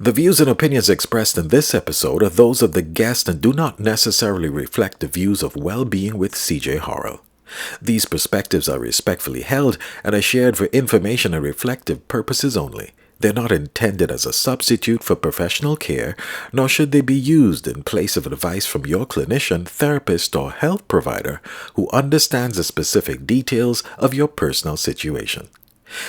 The views and opinions expressed in this episode are those of the guest and do not necessarily reflect the views of Well-Being with Ceejay Horrell. These perspectives are respectfully held and are shared for information and reflective purposes only. They're not intended as a substitute for professional care, nor should they be used in place of advice from your clinician, therapist, or health provider who understands the specific details of your personal situation.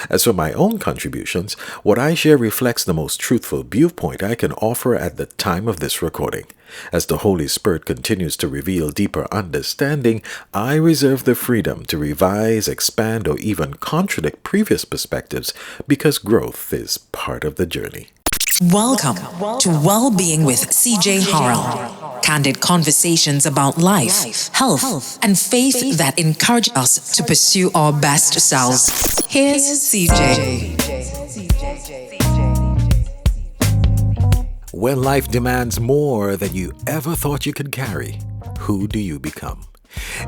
As for my own contributions, what I share reflects the most truthful viewpoint I can offer at the time of this recording. As the Holy Spirit continues to reveal deeper understanding, I reserve the freedom to revise, expand, or even contradict previous perspectives because growth is part of the journey. Welcome to Well-Being with Ceejay Horrell. Candid conversations about life, health, and faith that encourage us to pursue our best selves. Here's Ceejay. When life demands more than you ever thought you could carry, who do you become?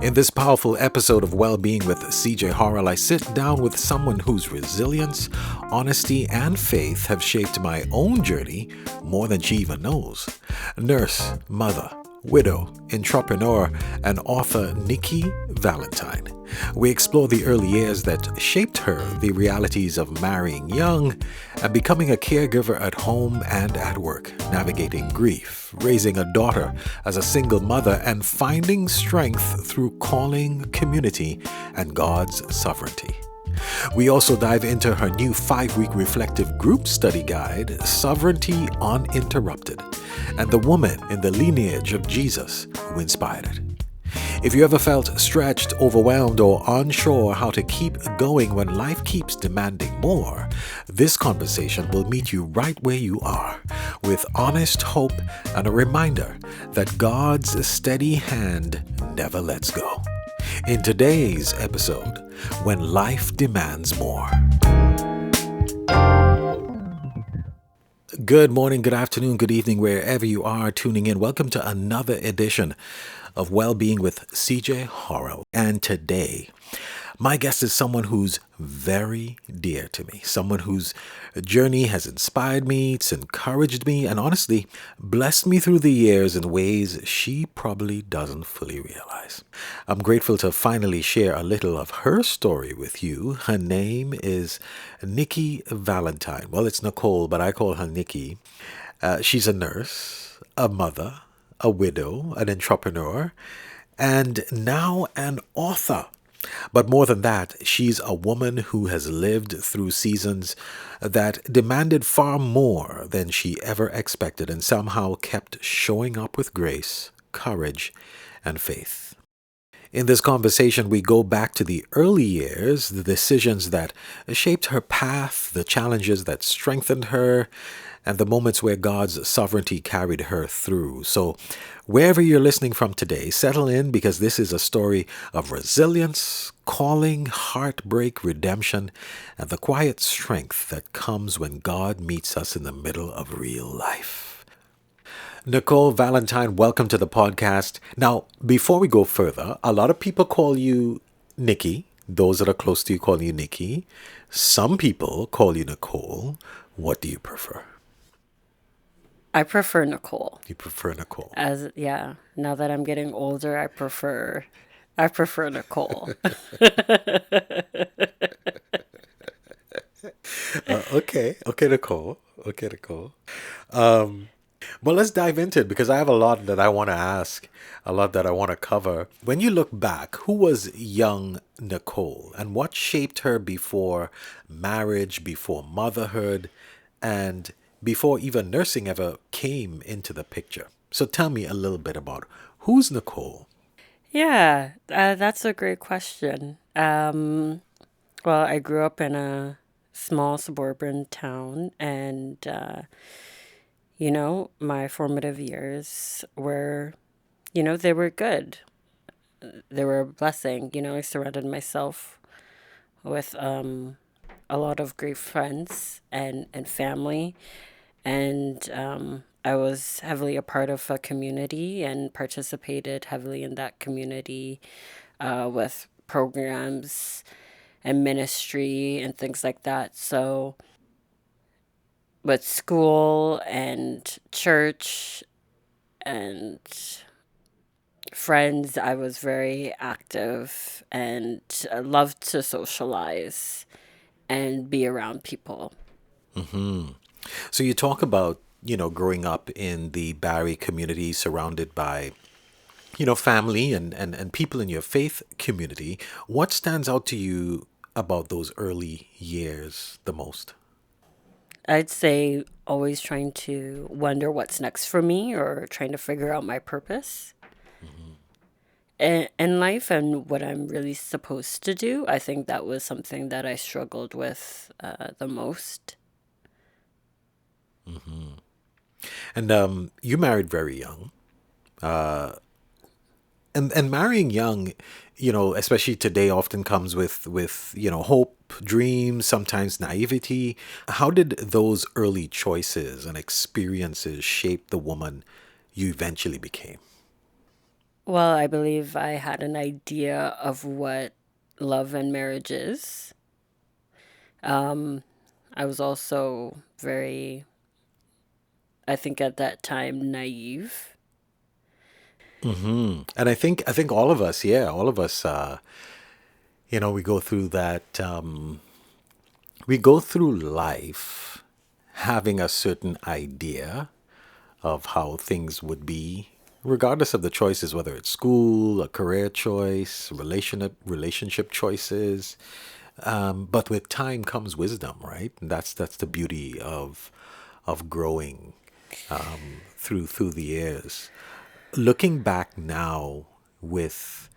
In this powerful episode of Well-Being with Ceejay Horrell, I sit down with someone whose resilience, honesty, and faith have shaped my own journey more than she even knows. Nurse, mother, widow, entrepreneur, and author Nichole Valentine. We explore the early years that shaped her, the realities of marrying young and becoming a caregiver at home and at work, navigating grief, raising a daughter as a single mother, and finding strength through calling, community, and God's sovereignty. We also dive into her new 5-week reflective group study guide, Sovereignty Uninterrupted, and the woman in the lineage of Jesus who inspired it. If you ever felt stretched, overwhelmed, or unsure how to keep going when life keeps demanding more, this conversation will meet you right where you are, with honest hope and a reminder that God's steady hand never lets go. In today's episode, When Life Demands More. Good morning, good afternoon, good evening, wherever you are tuning in. Welcome to another edition of Well-Being with Ceejay Horrell. And today, my guest is someone who's very dear to me, someone whose journey has inspired me, it's encouraged me, and honestly, blessed me through the years in ways she probably doesn't fully realize. I'm grateful to finally share a little of her story with you. Her name is Nichole Valentine. Well, it's Nichole, but I call her Nikki. She's a nurse, a mother, a widow, an entrepreneur, and now an author. But more than that, she's a woman who has lived through seasons that demanded far more than she ever expected and somehow kept showing up with grace, courage, and faith. In this conversation, we go back to the early years, the decisions that shaped her path, the challenges that strengthened her, and the moments where God's sovereignty carried her through. So wherever you're listening from today, settle in because this is a story of resilience, calling, heartbreak, redemption, and the quiet strength that comes when God meets us in the middle of real life. Nichole Valentine, welcome to the podcast. Now, before we go further, a lot of people call you Nikki. Those that are close to you call you Nikki. Some people call you Nichole. What do you prefer? I prefer Nichole. You prefer Nichole. Now that I'm getting older, I prefer Nichole. Okay, Nichole. Well, let's dive into it because I have a lot that I want to ask, a lot that I want to cover. When you look back, who was young Nichole and what shaped her before marriage, before motherhood, and before even nursing ever came into the picture? So tell me a little bit about who's Nichole? Yeah, that's a great question. Well, I grew up in a small suburban town, and my formative years were, they were good. They were a blessing. I surrounded myself with a lot of great friends and family. And I was heavily a part of a community and participated heavily in that community with programs and ministry and things like that. So with school and church and friends, I was very active and loved to socialize and be around people. So you talk about, growing up in the Barrie community surrounded by, family and people in your faith community. What stands out to you about those early years the most? I'd say always trying to wonder what's next for me or trying to figure out my purpose in life and what I'm really supposed to do. I think that was something that I struggled with the most. And you married very young. And marrying young, especially today, often comes with hope, dreams, sometimes naivety. How did those early choices and experiences shape the woman you eventually became? Well, I believe I had an idea of what love and marriage is. I was also very, I think at that time, naive. And I think all of us, yeah, all of us, we go through that. We go through life having a certain idea of how things would be, regardless of the choices, whether it's school, a career choice, relationship choices. But with time comes wisdom, right? And that's the beauty of growing through the years. Looking back now with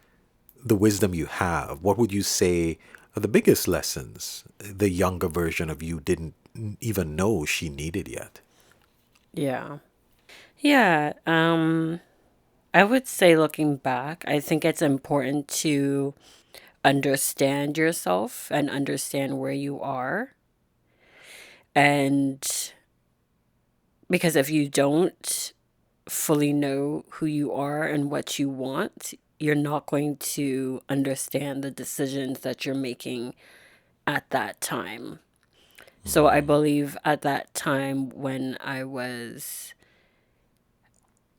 the wisdom you have, what would you say are the biggest lessons the younger version of you didn't even know she needed yet? Yeah. Yeah. I would say looking back, I think it's important to understand yourself and understand where you are. And because if you don't fully know who you are and what you want, you're not going to understand the decisions that you're making at that time. So I believe at that time when I was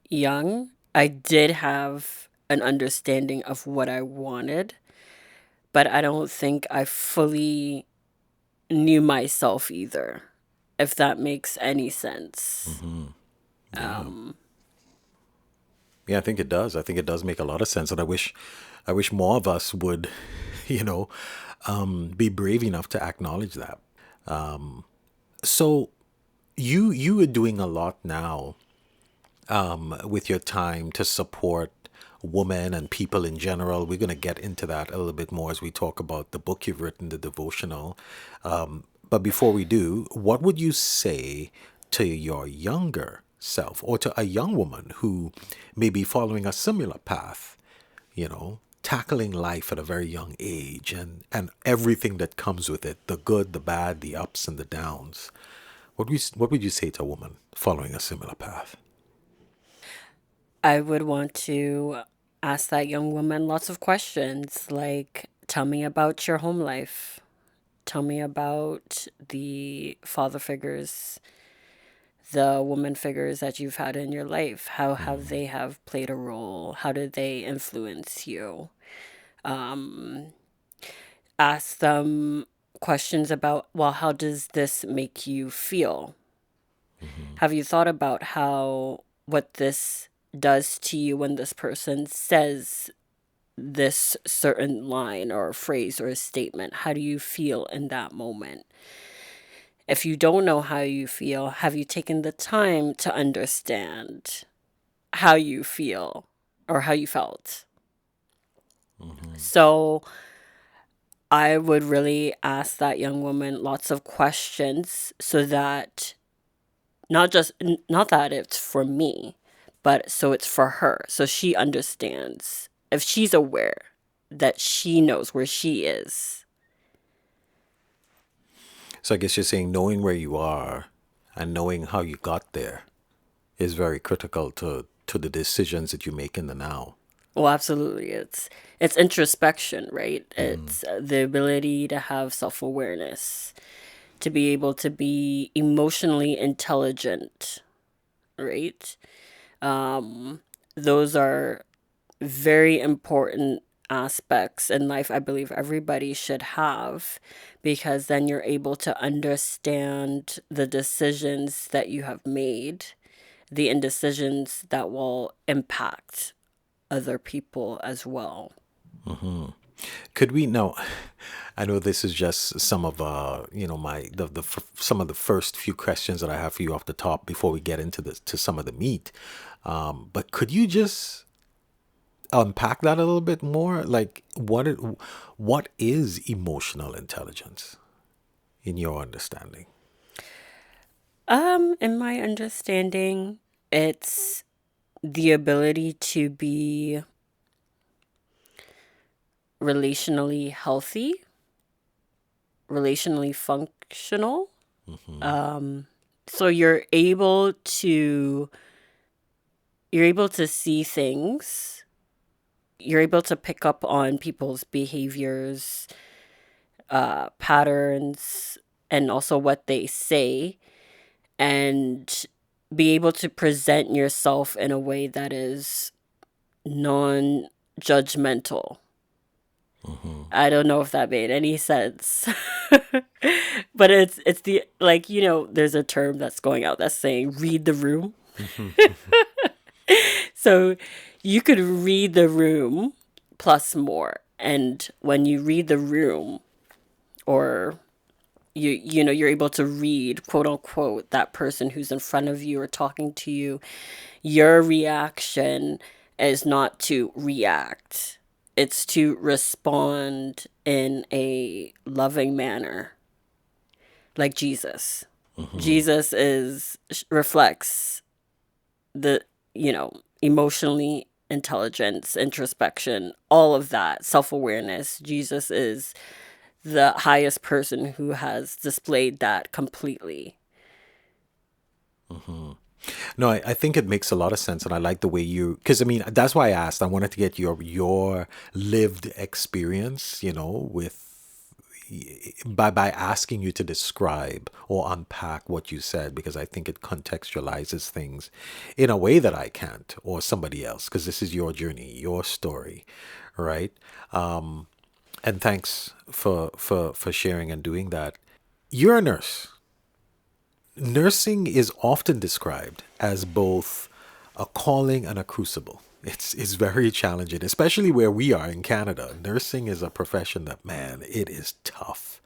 young, I did have an understanding of what I wanted, but I don't think I fully knew myself either, if that makes any sense. Yeah. Yeah, I think it does. I think it does make a lot of sense, and I wish more of us would, you know, be brave enough to acknowledge that. So you are doing a lot now with your time to support women and people in general. We're going to get into that a little bit more as we talk about the book you've written, the devotional. But before we do, what would you say to your younger self or to a young woman who may be following a similar path, tackling life at a very young age and everything that comes with it, the good, the bad, the ups and the downs? What would you say to a woman following a similar path? I would want to ask that young woman lots of questions like, tell me about your home life. Tell me about the father figures, the woman figures that you've had in your life. How have they have played a role? How did they influence you? Ask them questions about, well, how does this make you feel? Have you thought about how what this does to you when this person says this certain line or phrase or a statement? How do you feel in that moment? If you don't know how you feel, have you taken the time to understand how you feel or how you felt? So I would really ask that young woman lots of questions so that not that it's for me, but so it's for her. So she understands. If she's aware that she knows where she is. So I guess you're saying knowing where you are and knowing how you got there is very critical to the decisions that you make in the now. Well, absolutely. It's introspection, right? It's the ability to have self-awareness, to be able to be emotionally intelligent, right? Those are very important aspects in life I believe everybody should have, because then you're able to understand the decisions that you have made, the indecisions that will impact other people as well. Could we know? I know this is just some of my some of the first few questions that I have for you off the top before we get into to some of the meat. But could you just unpack that a little bit more? Like what is emotional intelligence in your understanding? In my understanding, it's the ability to be relationally healthy, relationally functional. So you're able to see things. You're able to pick up on people's behaviors, patterns, and also what they say, and be able to present yourself in a way that is non-judgmental. I don't know if that made any sense. But it's the, like, there's a term that's going out that's saying read the room. So you could read the room plus more. And when you read the room, or you're able to read, quote unquote, that person who's in front of you or talking to you, your reaction is not to react. It's to respond in a loving manner, like Jesus. Jesus reflects the, emotionally intelligence, introspection, all of that, self-awareness. Jesus is the highest person who has displayed that completely. No, I think it makes a lot of sense, and I like the way because I mean that's why I asked. I wanted to get your lived experience, with by asking you to describe or unpack what you said, because I think it contextualizes things in a way that I can't, or somebody else, because this is your journey, your story, right? And thanks for sharing and doing that. You're a nurse. Nursing is often described as both a calling and a crucible. It's very challenging, especially where we are in Canada. Nursing is a profession that, man, it is tough.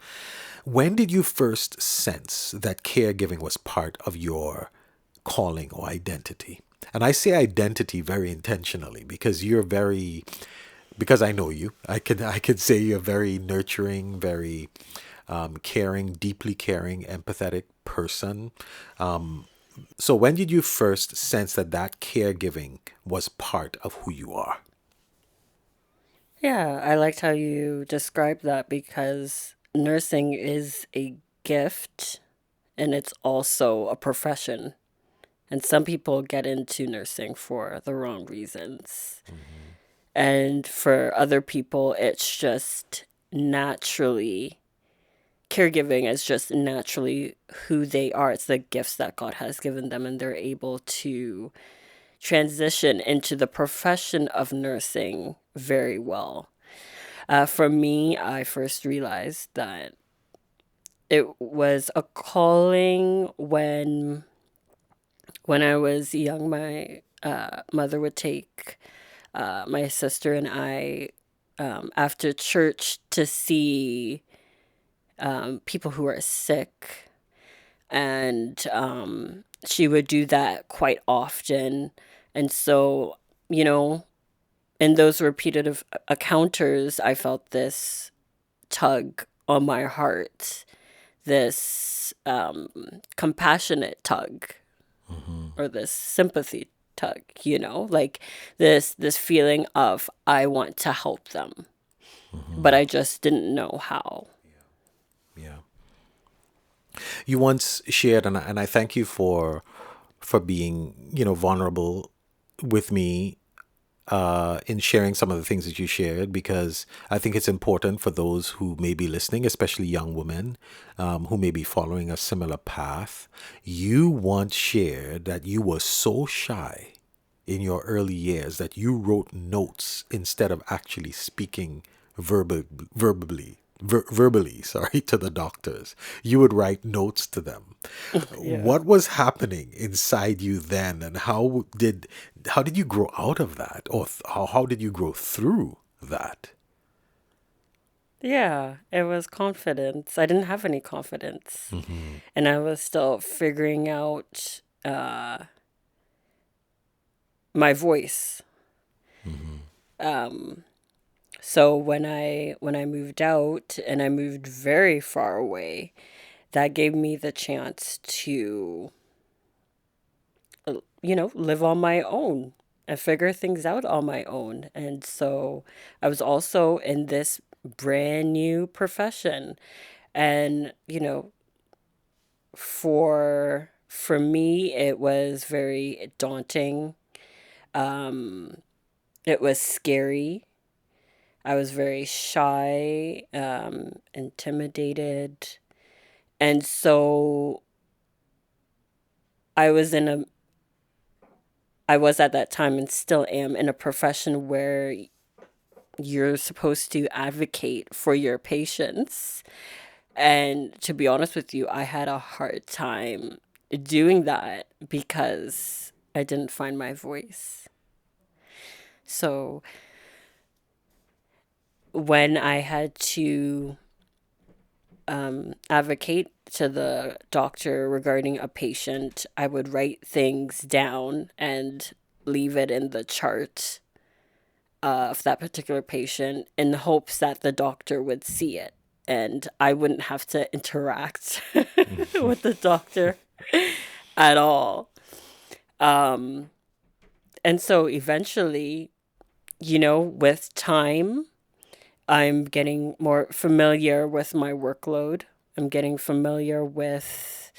When did you first sense that caregiving was part of your calling or identity? And I say identity very intentionally because because I know you. I could say you're very nurturing, very caring, deeply caring, empathetic person. So when did you first sense that caregiving was part of who you are? Yeah, I liked how you described that, because nursing is a gift and it's also a profession. And some people get into nursing for the wrong reasons. And for other people, it's just naturally, caregiving is just naturally who they are. It's the gifts that God has given them, and they're able to transition into the profession of nursing very well. For me, I first realized that it was a calling when I was young. My mother would take my sister and I after church to see people who are sick, and she would do that quite often. And so, in those repeated encounters, I felt this tug on my heart, this compassionate tug, or this sympathy tug, like this feeling of I want to help them, but I just didn't know how. Yeah. You once shared, and I thank you for being, vulnerable with me in sharing some of the things that you shared, because I think it's important for those who may be listening, especially young women who may be following a similar path. You once shared that you were so shy in your early years that you wrote notes instead of actually speaking verbally, sorry, to the doctors. You would write notes to them. Yeah. What was happening inside you then, and how did you grow out of that, or how did you grow through that? Yeah, it was confidence. I didn't have any confidence. And I was still figuring out my voice. So when I moved out and I moved very far away, that gave me the chance to live on my own and figure things out on my own. And so I was also in this brand new profession. And, for me it was very daunting. It was scary. I was very shy, intimidated. And so I was in a I was at that time and still am in a profession where you're supposed to advocate for your patients. And to be honest with you, I had a hard time doing that because I didn't find my voice. So when I had to advocate to the doctor regarding a patient, I would write things down and leave it in the chart of that particular patient in the hopes that the doctor would see it and I wouldn't have to interact with the doctor at all. And so eventually, with time, I'm getting more familiar with my workload. I'm getting familiar with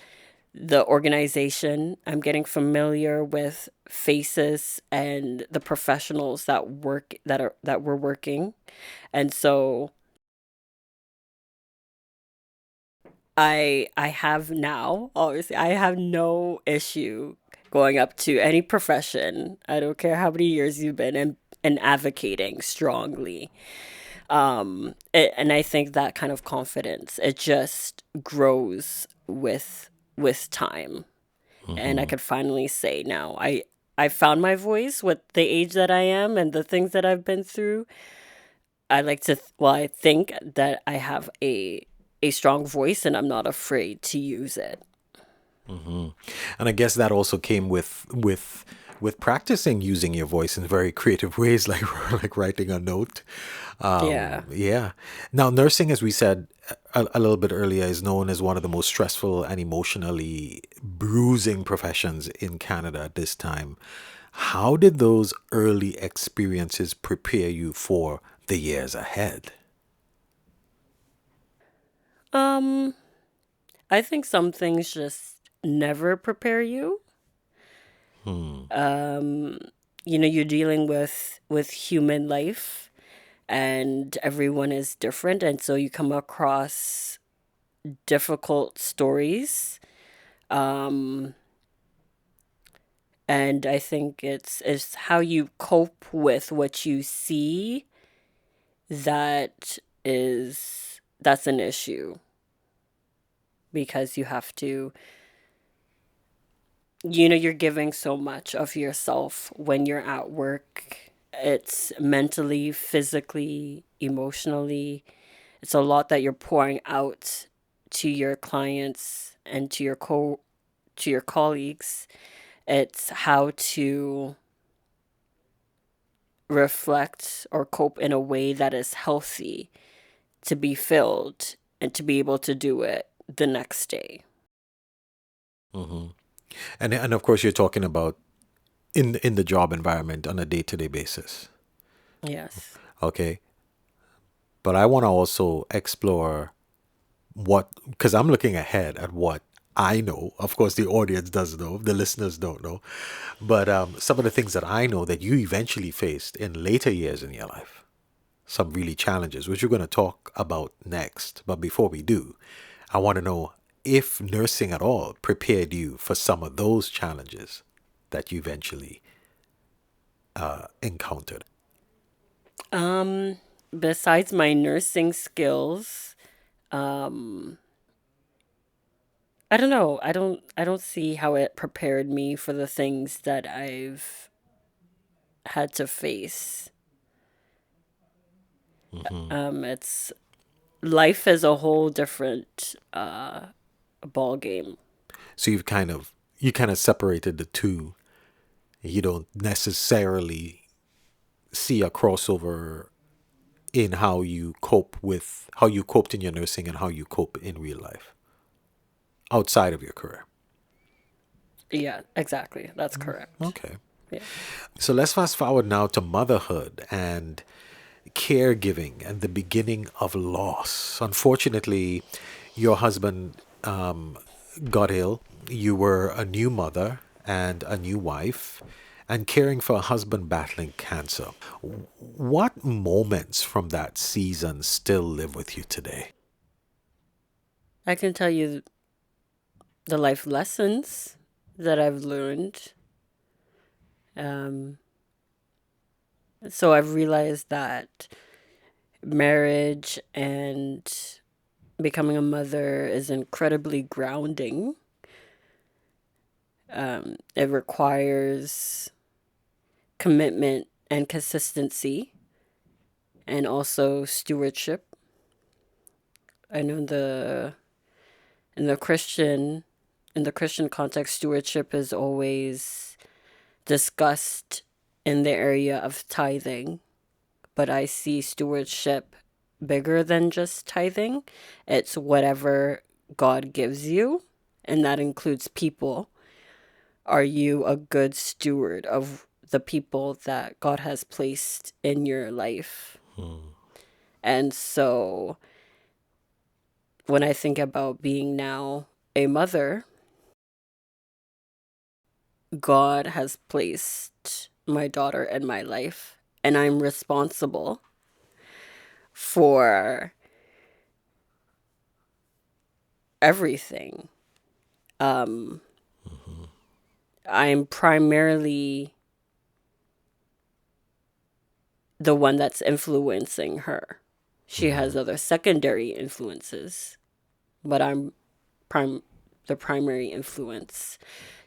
the organization. I'm getting familiar with faces and the professionals that were working. And so I have now, obviously, I have no issue going up to any profession. I don't care how many years you've been and advocating strongly. And I think that kind of confidence, it just grows with time. And I could finally say now I found my voice with the age that I am and the things that I've been through. I think that I have a strong voice and I'm not afraid to use it. And I guess that also came with practicing using your voice in very creative ways, like writing a note. Yeah. Yeah. Now, nursing, as we said a little bit earlier, is known as one of the most stressful and emotionally bruising professions in Canada at this time. How did those early experiences prepare you for the years ahead? Um, I think some things just never prepare you. You're dealing with human life and everyone is different, and so you come across difficult stories. Um, and I think it's how you cope with what you see that that's an issue because you have to, you're giving so much of yourself when you're at work. It's mentally, physically, emotionally. It's a lot that you're pouring out to your clients and to your colleagues. It's how to reflect or cope in a way that is healthy to be filled and to be able to do it the next day. And of course, you're talking about in the job environment on a day-to-day basis. Yes. Okay. But I want to also explore because I'm looking ahead at what I know. Of course, the audience does know, the listeners don't know. But some of the things that I know that you eventually faced in later years in your life, some really challenges, which we're going to talk about next. But before we do, I want to know if nursing at all prepared you for some of those challenges that you eventually encountered. Besides my nursing skills, I don't know. I don't see how it prepared me for the things that I've had to face. It's life is a whole different ball game. So you kind of separated the two. You don't necessarily see a crossover in how you coped in your nursing and how you cope in real life outside of your career. Yeah, exactly. That's correct. Okay. Yeah. So let's fast forward now to motherhood and caregiving and the beginning of loss. Unfortunately, your husband got ill. You were a new mother and a new wife and caring for a husband battling cancer. What moments from that season still live with you today? I can tell you the life lessons that I've learned. Um, so I've realized that marriage and becoming a mother is incredibly grounding. It requires commitment and consistency and also stewardship. I know in the Christian in the Christian context, stewardship is always discussed in the area of tithing, but I see stewardship bigger than just tithing. It's whatever God gives you, and that includes people. Are you a good steward of the people that God has placed in your life? And so when I think about being now a mother, God has placed my daughter in my life, and I'm responsible for everything. I'm primarily the one that's influencing her. She has other secondary influences, but I'm prim- the primary influence.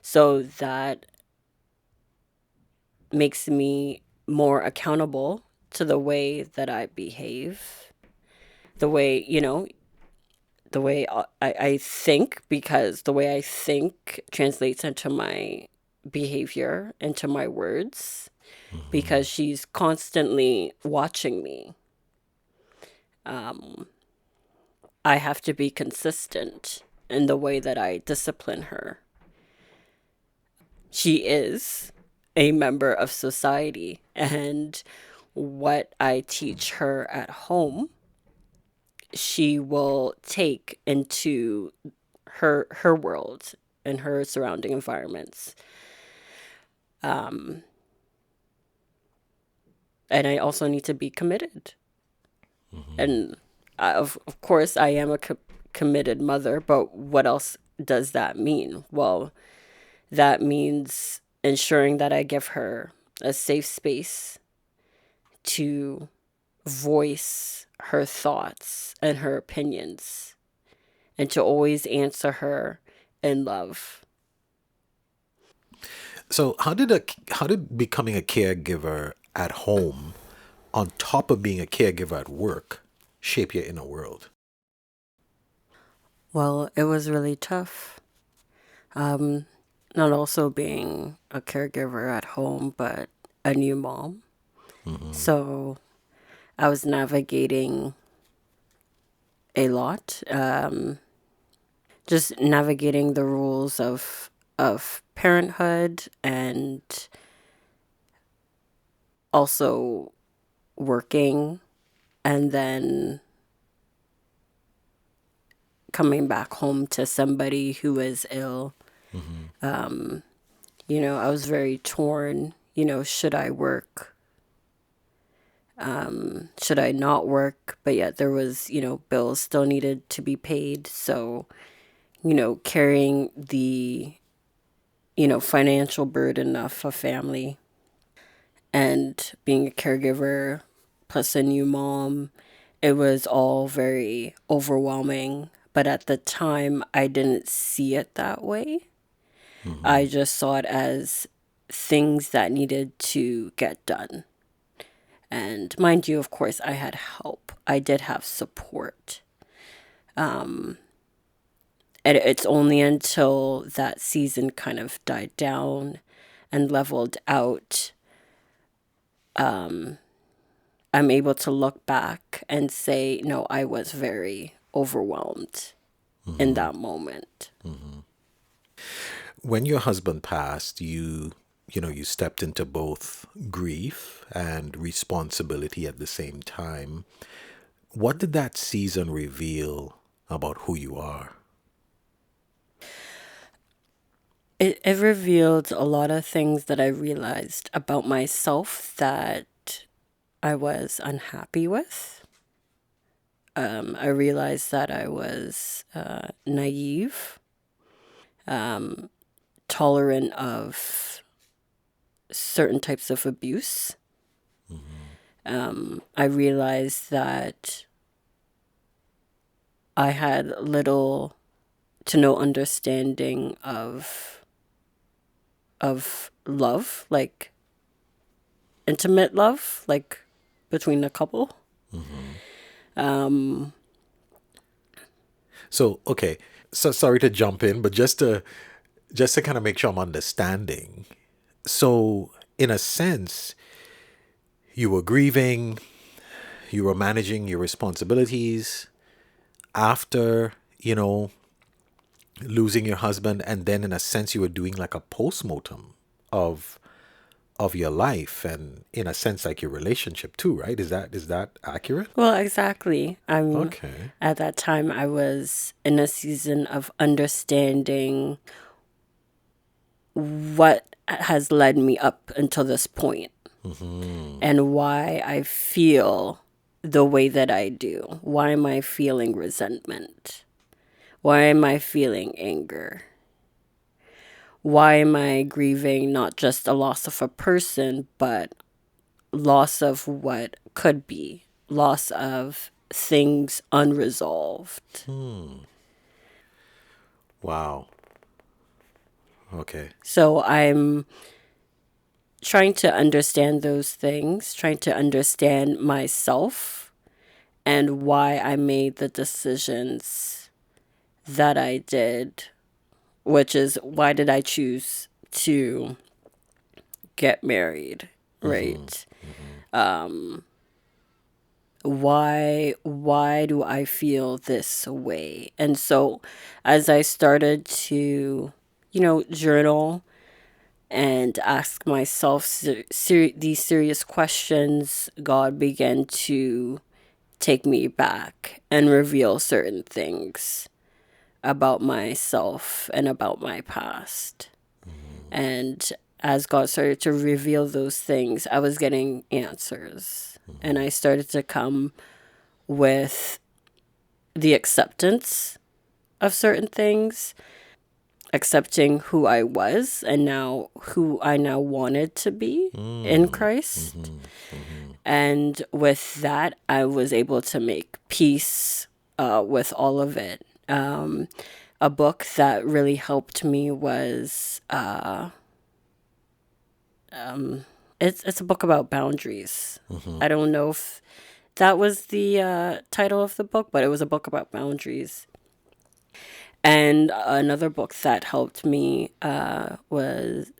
So that makes me more accountable to the way that I behave, the way, the way I think, because the way I think translates into my behavior, into my words, because she's constantly watching me. I have to be consistent in the way that I discipline her. She is a member of society, and what I teach her at home, she will take into her world and her surrounding environments. And I also need to be committed. And of course, I am a committed mother, but what else does that mean? Well, that means ensuring that I give her a safe space to voice her thoughts and her opinions, and to always answer her in love. So how did becoming a caregiver at home on top of being a caregiver at work shape your inner world? Well, it was really tough. Not also being a caregiver at home, but a new mom. So I was navigating a lot, just navigating the rules of parenthood, and also working, and then coming back home to somebody who was ill. I was very torn. Should I work? Should I not work? But yet there was, bills still needed to be paid. So, carrying the, financial burden of a family and being a caregiver plus a new mom, it was all very overwhelming. But at the time, I didn't see it that way. I just saw it as things that needed to get done. And mind you, of course, I had help. I did have support. And it's only until that season kind of died down and leveled out, I'm able to look back and say, no, I was very overwhelmed in that moment. When your husband passed, you stepped into both grief and responsibility at the same time. What did that season reveal about who you are? It revealed a lot of things that I realized about myself that I was unhappy with. I realized that I was naive, tolerant of certain types of abuse. I realized that I had little to no understanding of love, like intimate love, like between a couple. So, okay. So sorry to jump in, but just to kind of make sure I'm understanding. So, in a sense, you were grieving, you were managing your responsibilities after, losing your husband, and then in a sense you were doing like a postmortem of your life and in a sense like your relationship too, right? Is that accurate? Well, exactly. Okay. At that time, I was in a season of understanding what has led me up until this point and why I feel the way that I do. Why am I feeling resentment? Why am I feeling anger? Why am I grieving not just a loss of a person, but loss of what could be, loss of things unresolved? Wow. Okay. So I'm trying to understand those things, trying to understand myself and why I made the decisions that I did, which is why did I choose to get married, right? Why do I feel this way? And so as I started to, journal and ask myself these serious questions, God began to take me back and reveal certain things about myself and about my past. And as God started to reveal those things, I was getting answers. And I started to come with the acceptance of certain things, accepting who I was and now who I now wanted to be in Christ. And with that, I was able to make peace with all of it. A book that really helped me was it's a book about boundaries. I don't know if that was the title of the book, but it was a book about boundaries. And another book that helped me was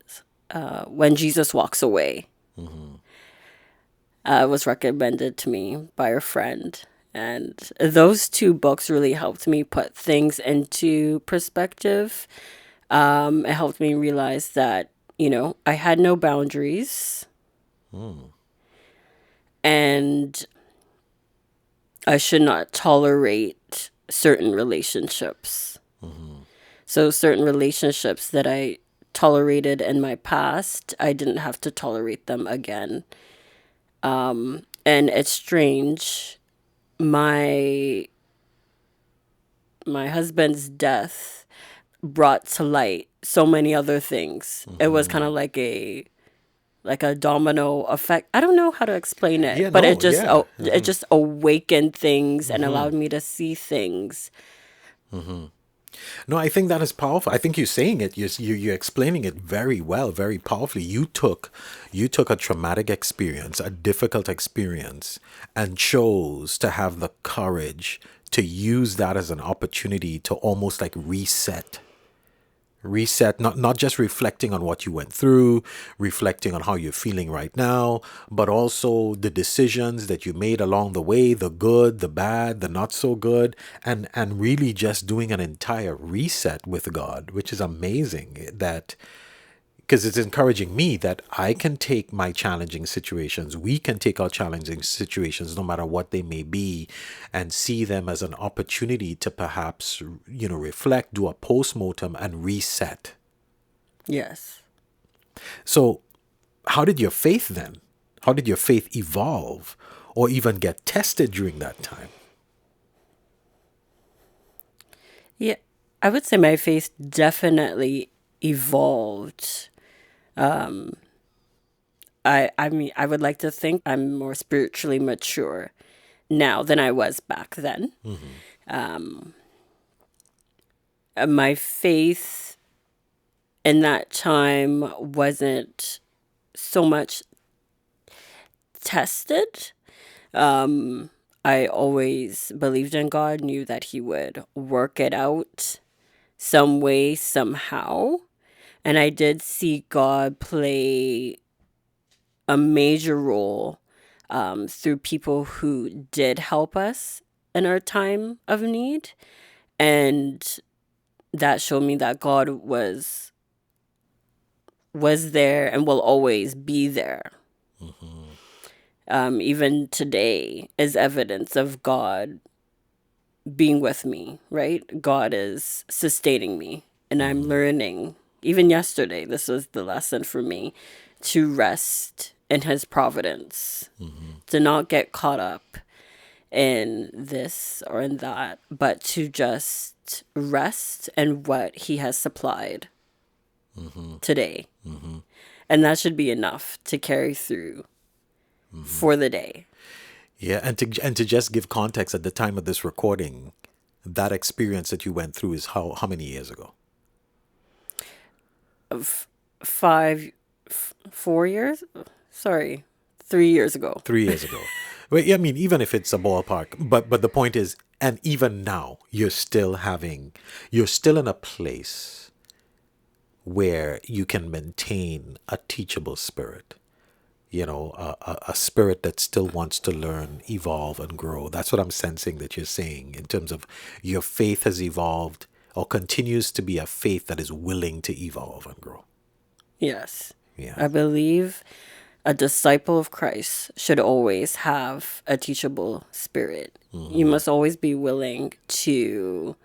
When Jesus Walks Away. It was recommended to me by a friend. And those two books really helped me put things into perspective. It helped me realize that, I had no boundaries. And I should not tolerate certain relationships. So certain relationships that I tolerated in my past, I didn't have to tolerate them again. And it's strange. My husband's death brought to light so many other things. It was kind of like a domino effect. I don't know how to explain it, Yeah, but no, yeah. it just awakened things and allowed me to see things. No, I think that is powerful. I think you're saying it. You're explaining it very well, very powerfully. You took a traumatic experience, a difficult experience, and chose to have the courage to use that as an opportunity to almost like reset, not just reflecting on what you went through, reflecting on how you're feeling right now, but also the decisions that you made along the way, the good, the bad, the not so good, and really just doing an entire reset with God, which is amazing. That because it's encouraging me that I can take my challenging situations, we can take our challenging situations, no matter what they may be, and see them as an opportunity to perhaps, reflect, do a post-mortem, and reset. Yes. So, how did your faith then? How did your faith evolve or even get tested during that time? Yeah, I would say my faith definitely evolved. I mean, I would like to think I'm more spiritually mature now than I was back then. My faith in that time wasn't so much tested. I always believed in God, knew that He would work it out some way, somehow. And I did see God play a major role through people who did help us in our time of need. And that showed me that God was there and will always be there. Even today is evidence of God being with me, right? God is sustaining me, and I'm learning. Even yesterday, this was the lesson for me, to rest in His providence, to not get caught up in this or in that, but to just rest in what He has supplied today. And that should be enough to carry through for the day. Yeah, and to just give context at the time of this recording, that experience that you went through is how many years ago? 4 years? Sorry, 3 years ago. 3 years ago. Well, yeah, I mean, even if it's a ballpark, but the point is, and even now, you're still in a place where you can maintain a teachable spirit. A spirit that still wants to learn, evolve, and grow. That's what I'm sensing that you're saying in terms of your faith has evolved or continues to be a faith that is willing to evolve and grow. Yes. Yeah. I believe a disciple of Christ should always have a teachable spirit. You must always be willing to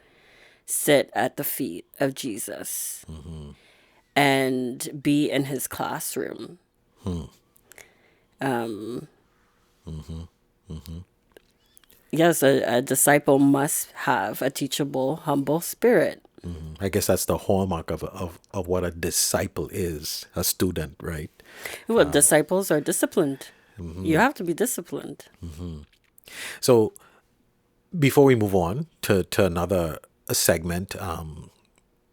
sit at the feet of Jesus and be in His classroom. Yes, a disciple must have a teachable, humble spirit. I guess that's the hallmark of what a disciple is, a student, right? Well, disciples are disciplined. You have to be disciplined. So before we move on to another segment,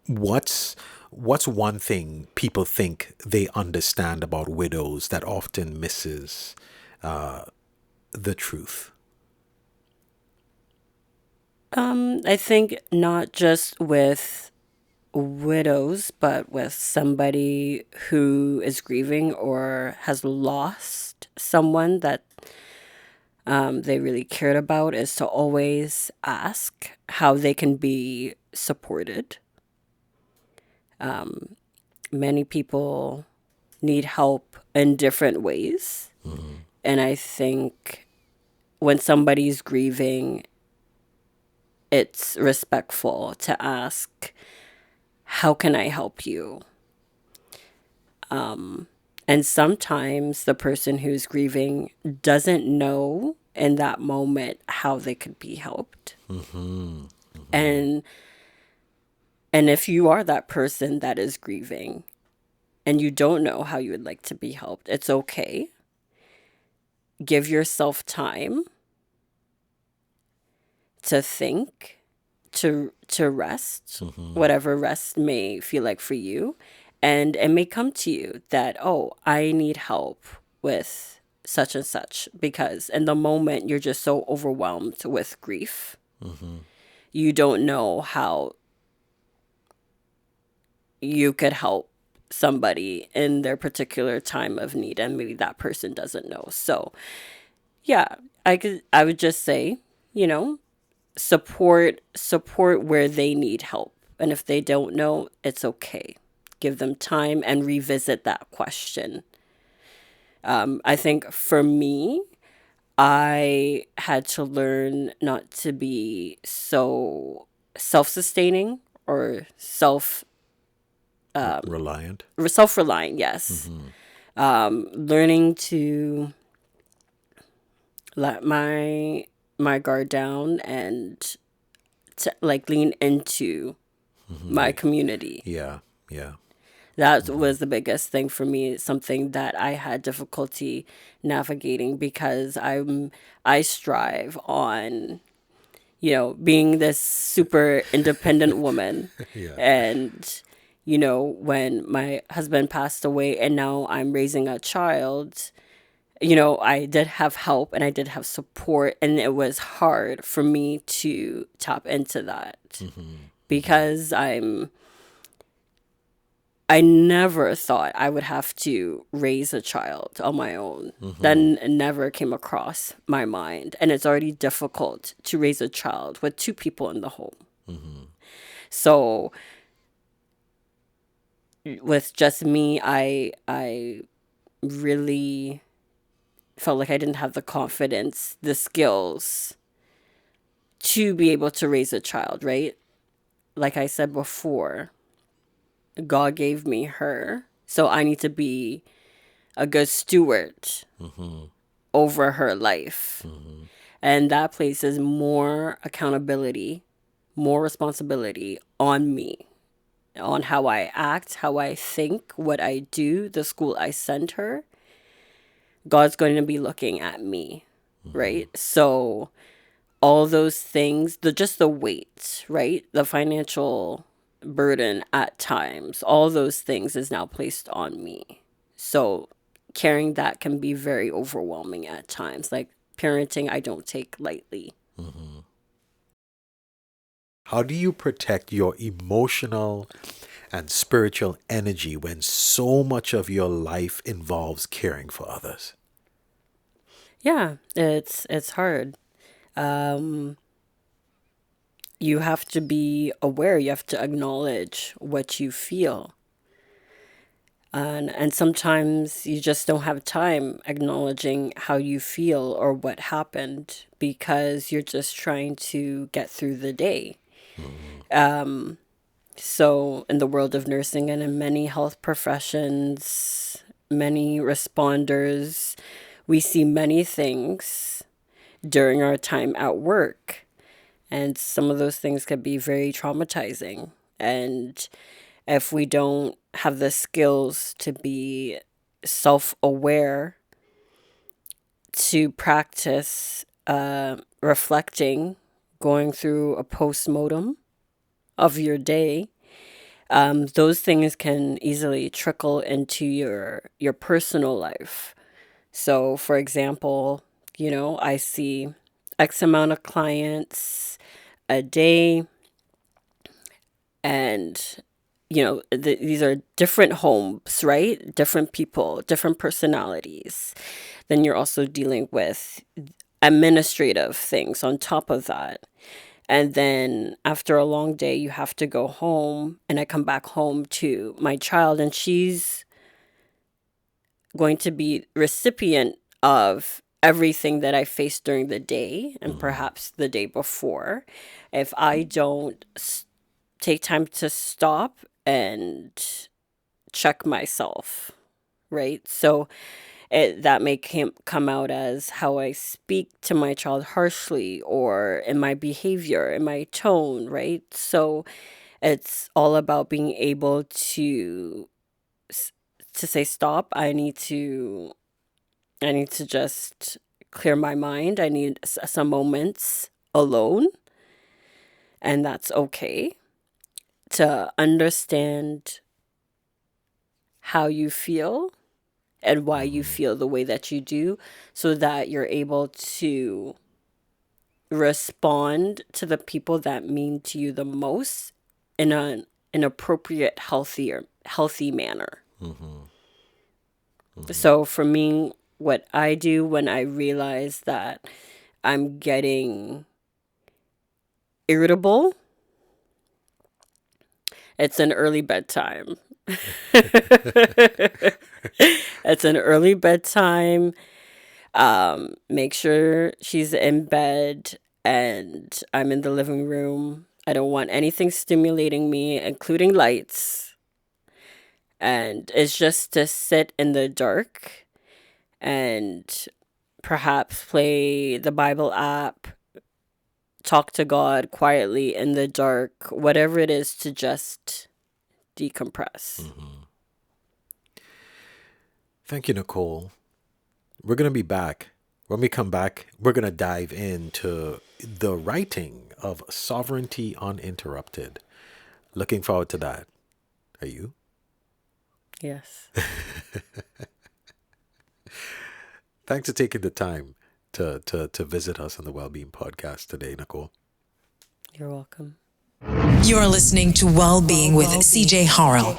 what's one thing people think they understand about widows that often misses the truth? I think not just with widows, but with somebody who is grieving or has lost someone that they really cared about, is to always ask how they can be supported. Many people need help in different ways. And I think when somebody's grieving, it's respectful to ask, how can I help you? And sometimes the person who's grieving doesn't know in that moment how they could be helped. And if you are that person that is grieving and you don't know how you would like to be helped, it's okay. Give yourself time to think, to rest, whatever rest may feel like for you. And it may come to you that, oh, I need help with such and such, because in the moment you're just so overwhelmed with grief. You don't know how you could help somebody in their particular time of need, and maybe that person doesn't know. So yeah, I would just say, support where they need help. And if they don't know, it's okay. Give them time and revisit that question. I think for me, I had to learn not to be so self-sustaining or Reliant. self-reliant, yes. Learning to let my guard down and to lean into my community. Yeah, yeah. That was the biggest thing for me. It's something that I had difficulty navigating, because I strive on, being this super independent woman. Yeah. And, when my husband passed away and now I'm raising a child, I did have help and I did have support, and it was hard for me to tap into that because I never thought I would have to raise a child on my own. That never came across my mind. And it's already difficult to raise a child with two people in the home. So with just me, I really felt like I didn't have the confidence, the skills to be able to raise a child, right? Like I said before, God gave me her, so I need to be a good steward over her life. And that places more accountability, more responsibility on me, on how I act, how I think, what I do, the school I send her. God's going to be looking at me, right? So all those things, just the weight, right? The financial burden at times, all those things is now placed on me. So carrying that can be very overwhelming at times. Like parenting, I don't take lightly. How do you protect your emotional and spiritual energy when so much of your life involves caring for others? Yeah, it's hard. You have to be aware, you have to acknowledge what you feel. And sometimes you just don't have time acknowledging how you feel or what happened, because you're just trying to get through the day. So in the world of nursing and in many health professions, many responders, we see many things during our time at work. And some of those things can be very traumatizing. And if we don't have the skills to be self-aware, to practice reflecting, going through a post-mortem of your day, those things can easily trickle into your personal life. So, for example, I see X amount of clients a day, and these are different homes, right? Different people, different personalities. Then you're also dealing with administrative things on top of that. And then after a long day, you have to go home, and I come back home to my child, and she's going to be recipient of everything that I face during the day and perhaps the day before, if I don't take time to stop and check myself, right? So that may come out as how I speak to my child harshly, or in my behavior, in my tone, right? So it's all about being able to say stop. I need to just clear my mind. I need some moments alone, and that's okay. To understand how you feel and why you feel the way that you do, so that you're able to respond to the people that mean to you the most in an appropriate, healthy manner. So for me, what I do when I realize that I'm getting irritable, it's an early bedtime. It's an early bedtime. Make sure she's in bed and I'm in the living room. I don't want anything stimulating me, including lights. And it's just to sit in the dark and perhaps play the Bible app, talk to God quietly in the dark, whatever it is, to just decompress. Thank you, Nichole. We're going to be back. When we come back, we're going to dive into the writing of Sovereignty Uninterrupted. Looking forward to that. Are you? Yes. Thanks for taking the time to visit us on the Wellbeing Podcast today, Nichole. You're welcome. You're listening to Wellbeing with Ceejay Horrell.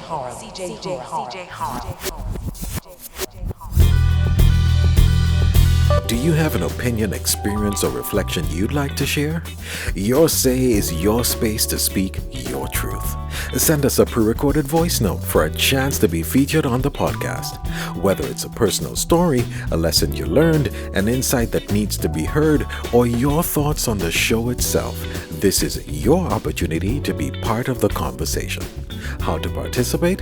Do you have an opinion, experience, or reflection you'd like to share? Your say is your space to speak your truth. Send us a pre-recorded voice note for a chance to be featured on the podcast. Whether it's a personal story, a lesson you learned, an insight that needs to be heard, or your thoughts on the show itself, this is your opportunity to be part of the conversation. How to participate?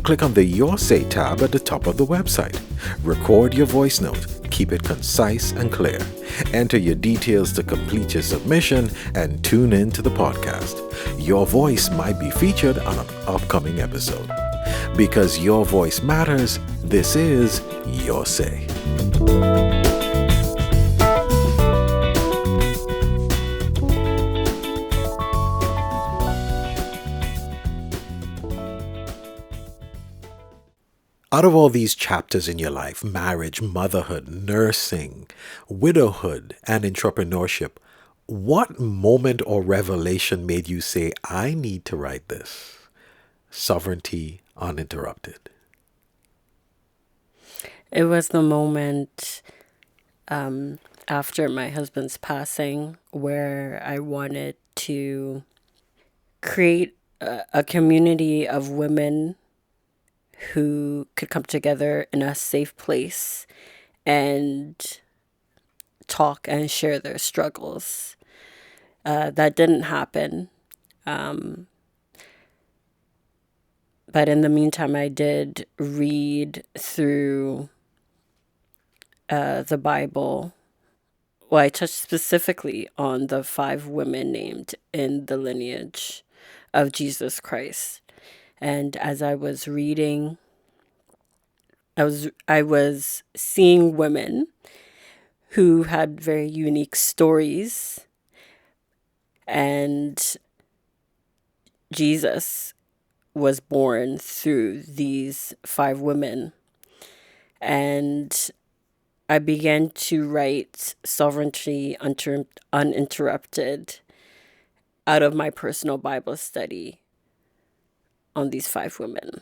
Click on the Your Say tab at the top of the website. Record your voice note. Keep it concise and clear. Enter your details to complete your submission and tune in to the podcast. Your voice might be featured on an upcoming episode. Because your voice matters, this is Your Say. Out of all these chapters in your life, marriage, motherhood, nursing, widowhood, and entrepreneurship, what moment or revelation made you say, I need to write this? Sovereignty Uninterrupted. It was the moment after my husband's passing where I wanted to create a community of women who could come together in a safe place and talk and share their struggles. That didn't happen. But in the meantime, I did read through the Bible. Well, I touched specifically on the 5 women named in the lineage of Jesus Christ. And as I was reading, I was seeing women who had very unique stories, and Jesus was born through these 5 women. And I began to write Sovereignty Uninterrupted out of my personal Bible study on these 5 women.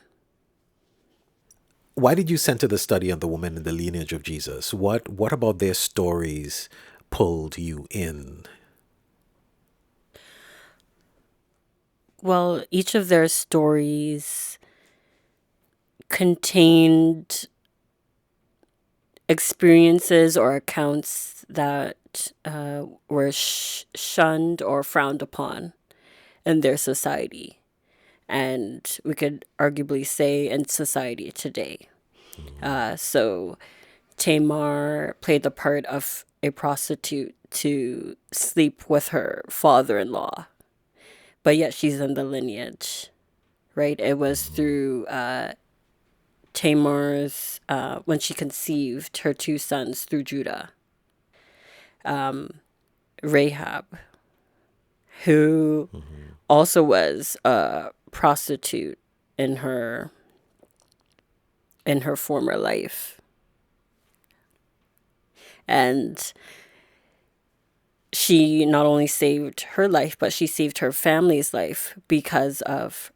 Why did you center the study on the women in the lineage of Jesus? What about their stories pulled you in? Well, each of their stories contained experiences or accounts that were shunned or frowned upon in their society. And we could arguably say in society today. So Tamar played the part of a prostitute to sleep with her father-in-law, but yet she's in the lineage, right? It was through Tamar's, when she conceived her two sons through Judah. Rahab, who also was a prostitute in her former life. And she not only saved her life, but she saved her family's life because of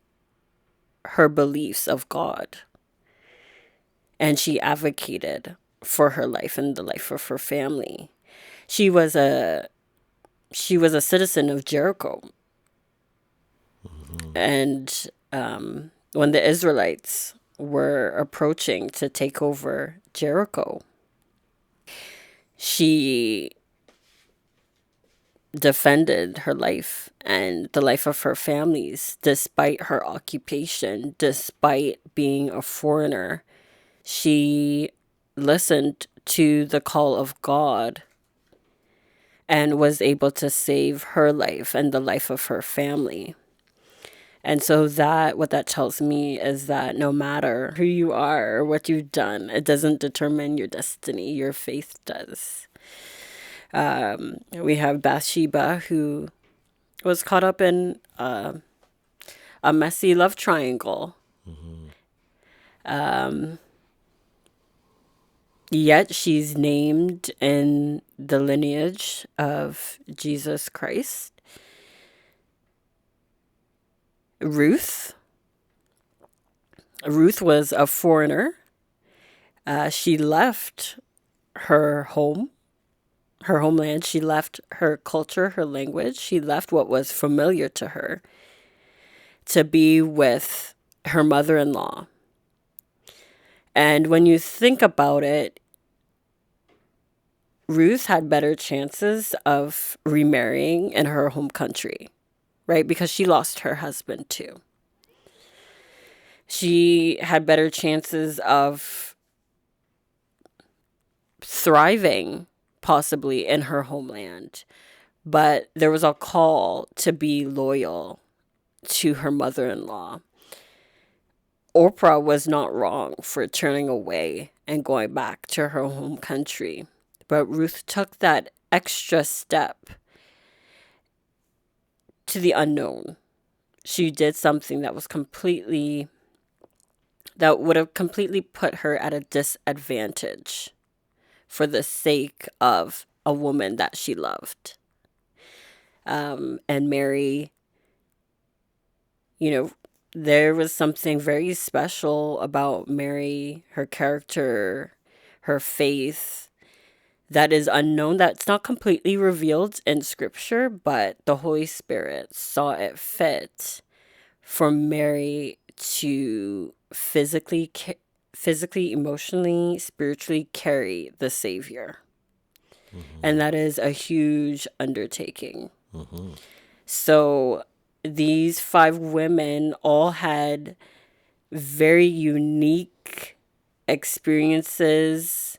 her beliefs of God. And she advocated for her life and the life of her family. She was a citizen of Jericho. And when the Israelites were approaching to take over Jericho, she defended her life and the life of her families despite her occupation, despite being a foreigner. She listened to the call of God and was able to save her life and the life of her family. And so what that tells me is that no matter who you are or what you've done, it doesn't determine your destiny. Your faith does. We have Bathsheba, who was caught up in a messy love triangle. Yet she's named in the lineage of Jesus Christ. Ruth was a foreigner. She left her homeland. She left her culture, her language. She left what was familiar to her to be with her mother-in-law. And when you think about it, Ruth had better chances of remarrying in her home country, right? Because she lost her husband too. She had better chances of thriving possibly in her homeland. But there was a call to be loyal to her mother-in-law. Oprah was not wrong for turning away and going back to her home country. But Ruth took that extra step to the unknown. She did something that would have completely put her at a disadvantage for the sake of a woman that she loved. And Mary, there was something very special about Mary, her character, her faith, that is unknown, that's not completely revealed in Scripture, but the Holy Spirit saw it fit for Mary to physically, emotionally, spiritually carry the Savior. And that is a huge undertaking. So these 5 women all had very unique experiences.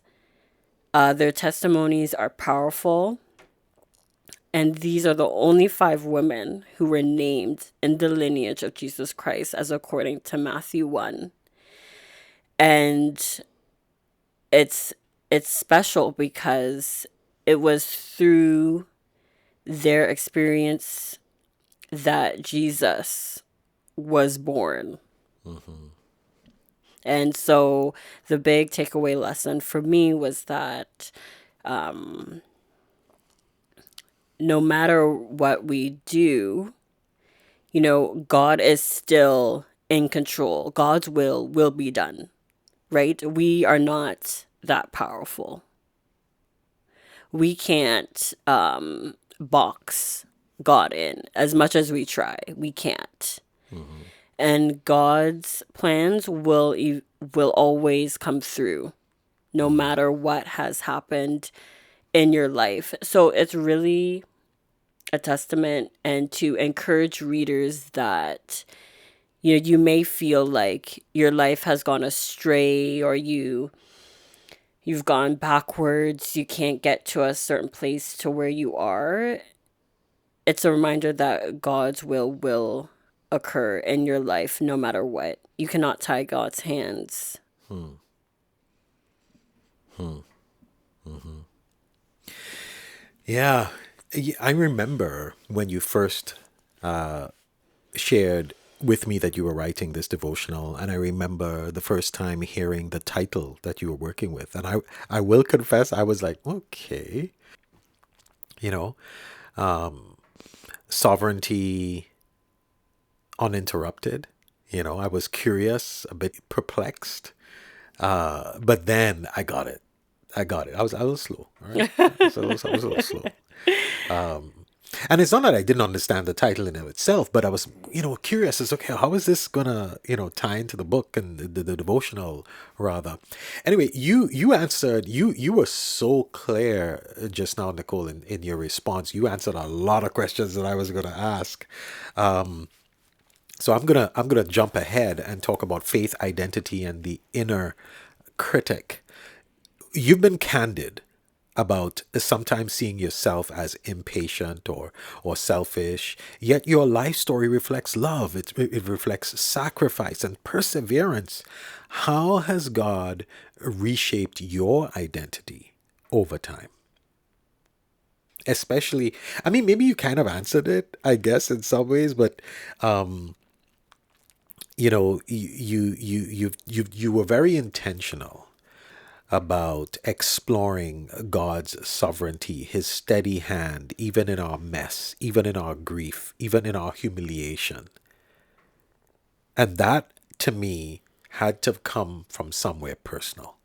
Their testimonies are powerful. And these are the only 5 women who were named in the lineage of Jesus Christ, as according to Matthew 1. And it's special because it was through their experience that Jesus was born. And so the big takeaway lesson for me was that no matter what we do, God is still in control. God's will be done, right? We are not that powerful. We can't box God in as much as we try. We can't. And God's plans will always come through. no matter what has happened in your life. So it's really a testament and to encourage readers that you may feel like your life has gone astray or you've gone backwards, you can't get to a certain place to where you are. It's a reminder that God's will occur in your life no matter what. You cannot tie God's hands. Yeah. I remember when you first shared with me that you were writing this devotional, and I remember the first time hearing the title that you were working with. And I will confess, I was like, okay, you know, sovereignty uninterrupted. I was curious, a bit perplexed, but then I got it. I was a little slow. All right, I was a little slow. And it's not that I didn't understand the title in of itself, but I was, curious as, okay, how is this gonna, tie into the book and the devotional rather. Anyway, you answered, you were so clear just now, Nichole, in your response. You answered a lot of questions that I was gonna ask. So I'm gonna jump ahead and talk about faith, identity, and the inner critic. You've been candid about sometimes seeing yourself as impatient or selfish, yet your life story reflects love. It reflects sacrifice and perseverance. How has God reshaped your identity over time? Especially, I mean, maybe you kind of answered it, I guess, in some ways, but you were very intentional about exploring God's sovereignty, his steady hand, even in our mess, even in our grief, even in our humiliation. And that, to me, had to have come from somewhere personal.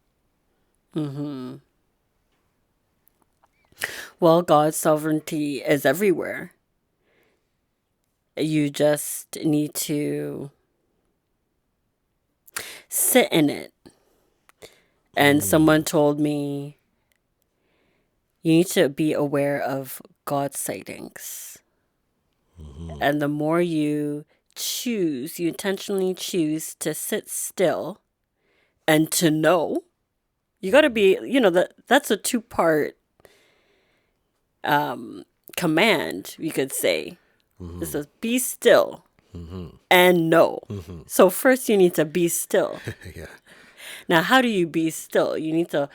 Well, God's sovereignty is everywhere. You just need to sit in it. And someone told me, you need to be aware of God's sightings. And the more you intentionally choose to sit still and to know, you got to be, that's a 2-part command, you could say. It says, be still and know. So first you need to be still. Yeah. Now, how do you be still? You need to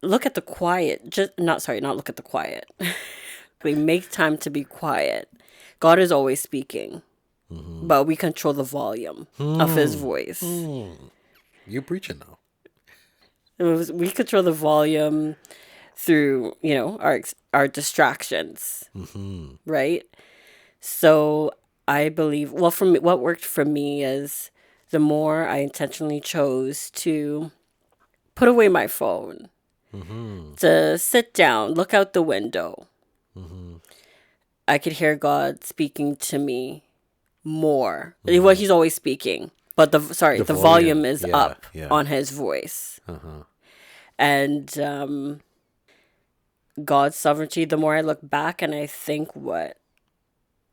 look at the quiet. Not look at the quiet. We make time to be quiet. God is always speaking, but we control the volume of his voice. You're preaching now. We control the volume through, our distractions, right? So I believe, well, for me, what worked for me is the more I intentionally chose to put away my phone, to sit down, look out the window, I could hear God speaking to me more. Well, he's always speaking, but the volume is up on his voice. And God's sovereignty, the more I look back and I think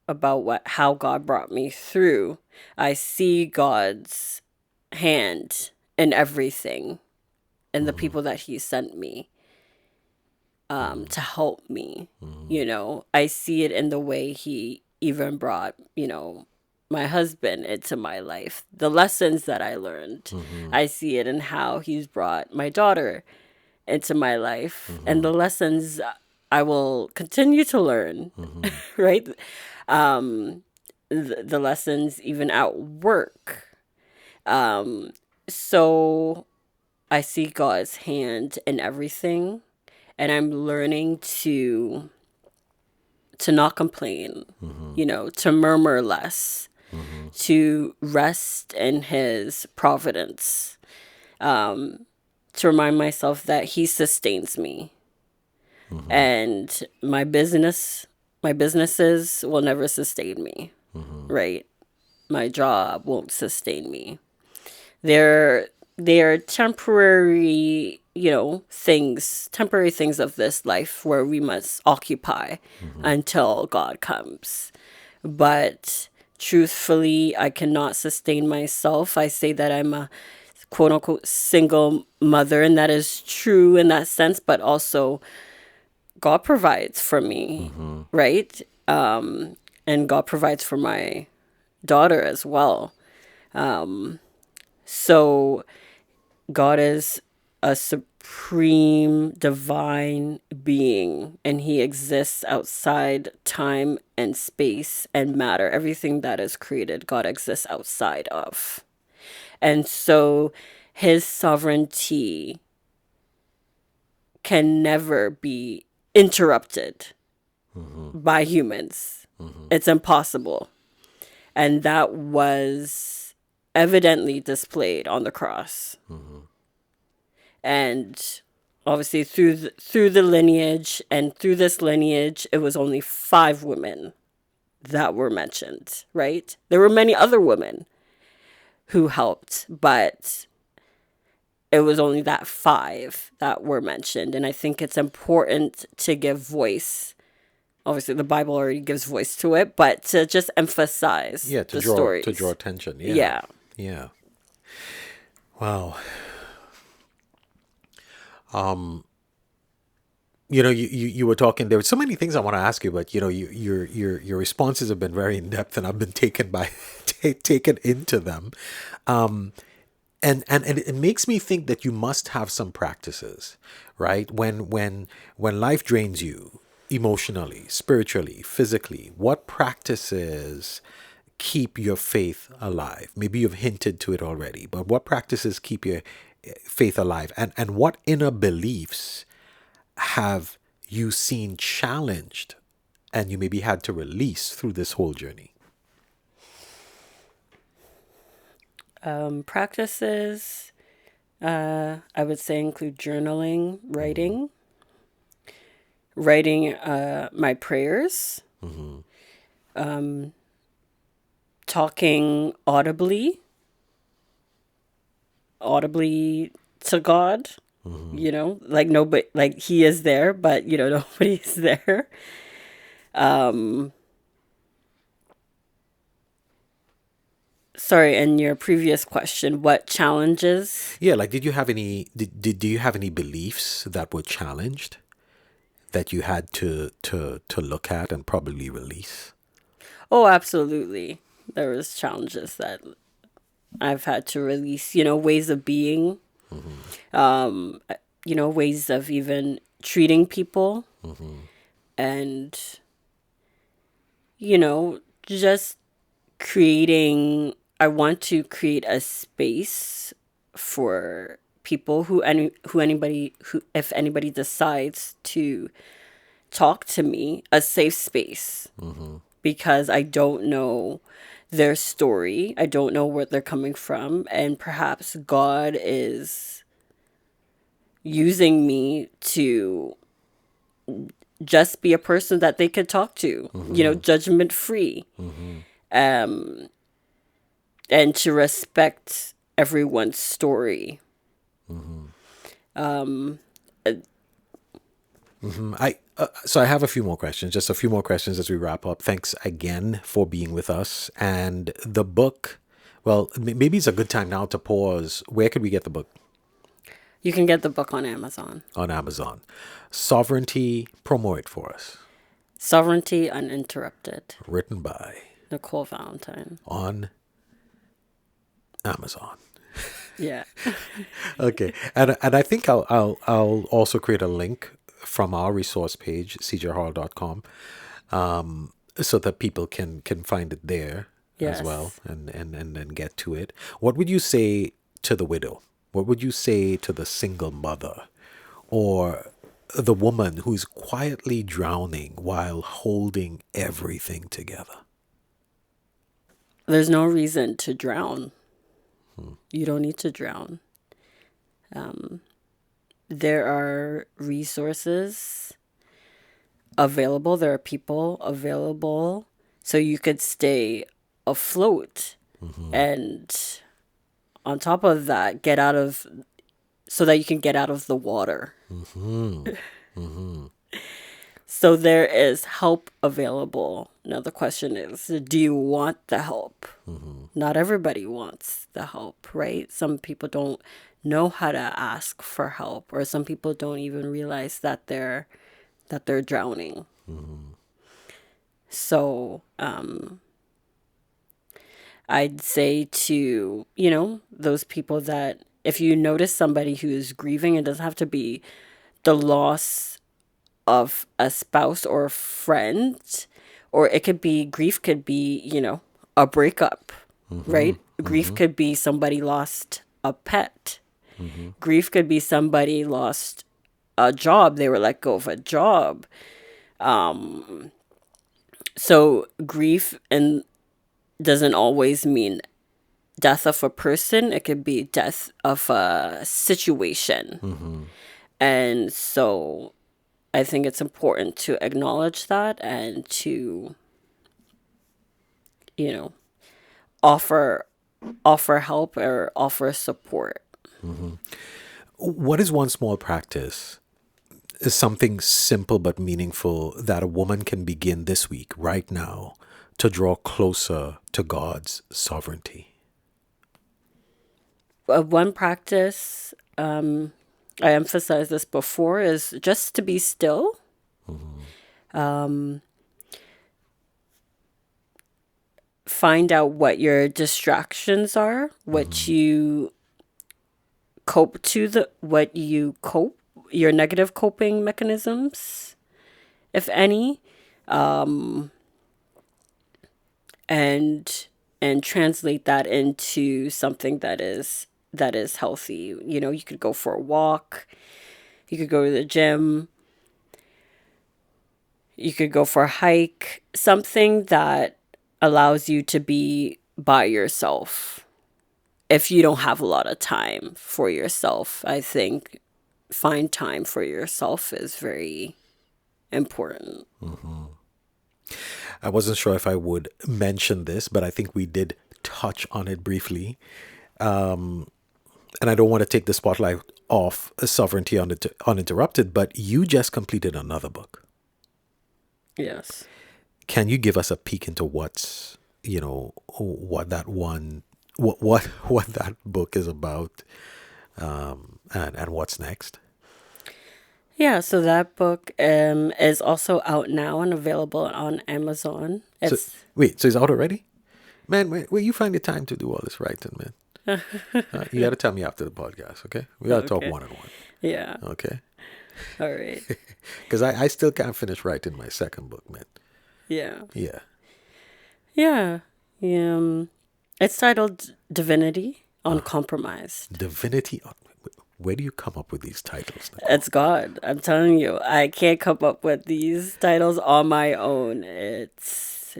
how God brought me through, I see God's hand in everything and the people that he sent me to help me. I see it in the way he even brought, my husband into my life. The lessons that I learned, I see it in how he's brought my daughter into my life and the lessons I will continue to learn, right? The lessons even at work. So I see God's hand in everything, and I'm learning to not complain, to murmur less, to rest in his providence, to remind myself that he sustains me. And my businesses will never sustain me, right? My job won't sustain me. There they are temporary, temporary things of this life where we must occupy until God comes. But truthfully, I cannot sustain myself. I say that I'm a quote unquote single mother, and that is true in that sense, but also God provides for me, right? And God provides for my daughter as well. So God is a supreme divine being, and he exists outside time and space and matter. Everything that is created, God exists outside of. And so his sovereignty can never be interrupted by humans. It's impossible. And that was evidently displayed on the cross. And obviously through the lineage, and through this lineage, it was only 5 women that were mentioned, right? There were many other women who helped, but it was only that 5 that were mentioned. And I think it's important to give voice. Obviously, the Bible already gives voice to it, but to just emphasize the stories. To draw attention. Yeah. Wow. You were talking. There were so many things I want to ask you, but your responses have been very in depth, and I've been taken into them. And it makes me think that you must have some practices, right? When life drains you emotionally, spiritually, physically, what practices keep your faith alive? Maybe you've hinted to it already, but what practices keep your faith alive? And what inner beliefs have you seen challenged and you maybe had to release through this whole journey? Practices, I would say, include journaling, writing my prayers, talking audibly to God. Like nobody, like he is there, but nobody's there. Sorry, and your previous question, what challenges? Yeah, like did you have any do you have any beliefs that were challenged that you had to look at and probably release? Oh, absolutely. There was challenges that I've had to release, ways of being, ways of even treating people, and, just creating. I want to create a space for people if anybody decides to talk to me, a safe space, because I don't know their story. I don't know where they're coming from, and perhaps God is using me to just be a person that they could talk to, judgment free. And to respect everyone's story. So I have a few more questions, just a few more questions as we wrap up. Thanks again for being with us. And the book, well, maybe it's a good time now to pause. Where could we get the book? You can get the book on Amazon. On Amazon. Sovereignty, promote it for us. Sovereignty Uninterrupted. Written by Nichole Valentine. On Amazon. Yeah. Okay. And I think I'll also create a link from our resource page, ceejayhorrell.com, so that people can find it there as well and then get to it. What would you say to the widow? What would you say to the single mother or the woman who's quietly drowning while holding everything together? There's no reason to drown. You don't need to drown. There are resources available. There are people available. So you could stay afloat and on top of that, so that you can get out of the water. So there is help available. Now the question is, do you want the help? Not everybody wants the help, right? Some people don't know how to ask for help, or some people don't even realize that they're drowning. So I'd say to, those people that if you notice somebody who is grieving, it doesn't have to be the loss of a spouse or a friend, or it could be, grief could be, a breakup, right? Grief could be somebody lost a pet. Grief could be somebody lost a job. They were let go of a job. So grief and doesn't always mean death of a person. It could be death of a situation. And so I think it's important to acknowledge that and to, offer help or offer support. What is one small practice, something simple but meaningful, that a woman can begin this week, right now, to draw closer to God's sovereignty? One practice, I emphasized this before, is just to be still. Find out what your distractions are, what you cope, your negative coping mechanisms, if any, and translate that into something that is healthy. You could go for a walk, you could go to the gym, you could go for a hike, something that allows you to be by yourself. If you don't have a lot of time for yourself, I think find time for yourself is very important. I wasn't sure if I would mention this, but I think we did touch on it briefly. And I don't want to take the spotlight off Sovereignty Uninterrupted, but you just completed another book. Yes. Can you give us a peek into what that book is about, and what's next? Yeah, so that book is also out now and available on Amazon. So it's out already? Man, where you find the time to do all this writing, man? You got to tell me after the podcast, okay? We got to talk one-on-one. Yeah. Okay? All right. Because I still can't finish writing my second book, man. Yeah. Yeah. Yeah. It's titled Divinity Uncompromised. Divinity. Where do you come up with these titles, Nichole? It's God. I'm telling you, I can't come up with these titles on my own.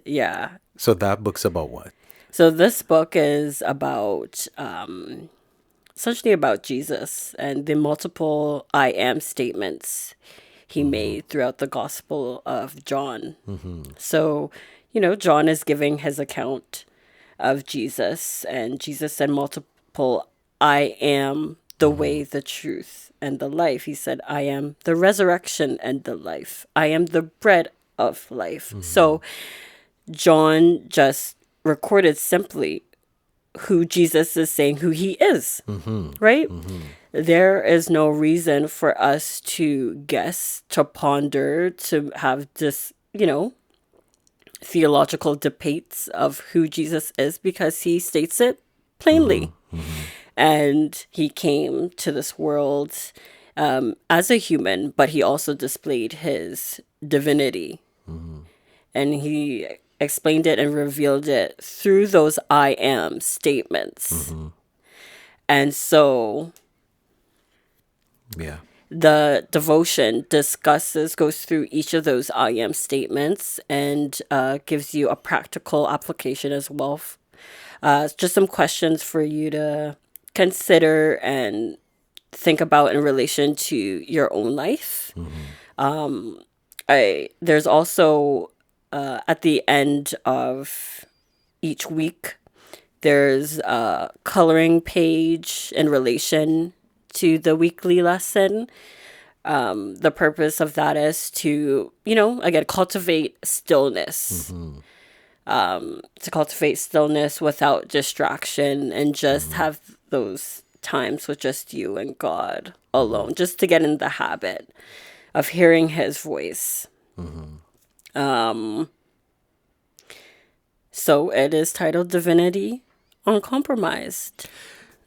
Yeah. So that book's about what? So this book is about, essentially about Jesus and the multiple I am statements he made throughout the Gospel of John. So, John is giving his account of Jesus, and Jesus said multiple I am the way, the truth, and the life. He said, I am the resurrection and the life. I am the bread of life. So John just recorded simply who Jesus is saying who he is, right? There is no reason for us to guess, to ponder, to have this, theological debates of who Jesus is, because he states it plainly. And he came to this world as a human, but he also displayed his divinity. And he explained it and revealed it through those I am statements. And so the devotion goes through each of those I am statements and gives you a practical application as well. Just some questions for you to consider and think about in relation to your own life. There's also at the end of each week, There's a coloring page in relation to the weekly lesson. The purpose of that is to, again, cultivate stillness. To cultivate stillness without distraction and just have those times with just you and God alone, just to get in the habit of hearing his voice. So it is titled Divinity Uncompromised.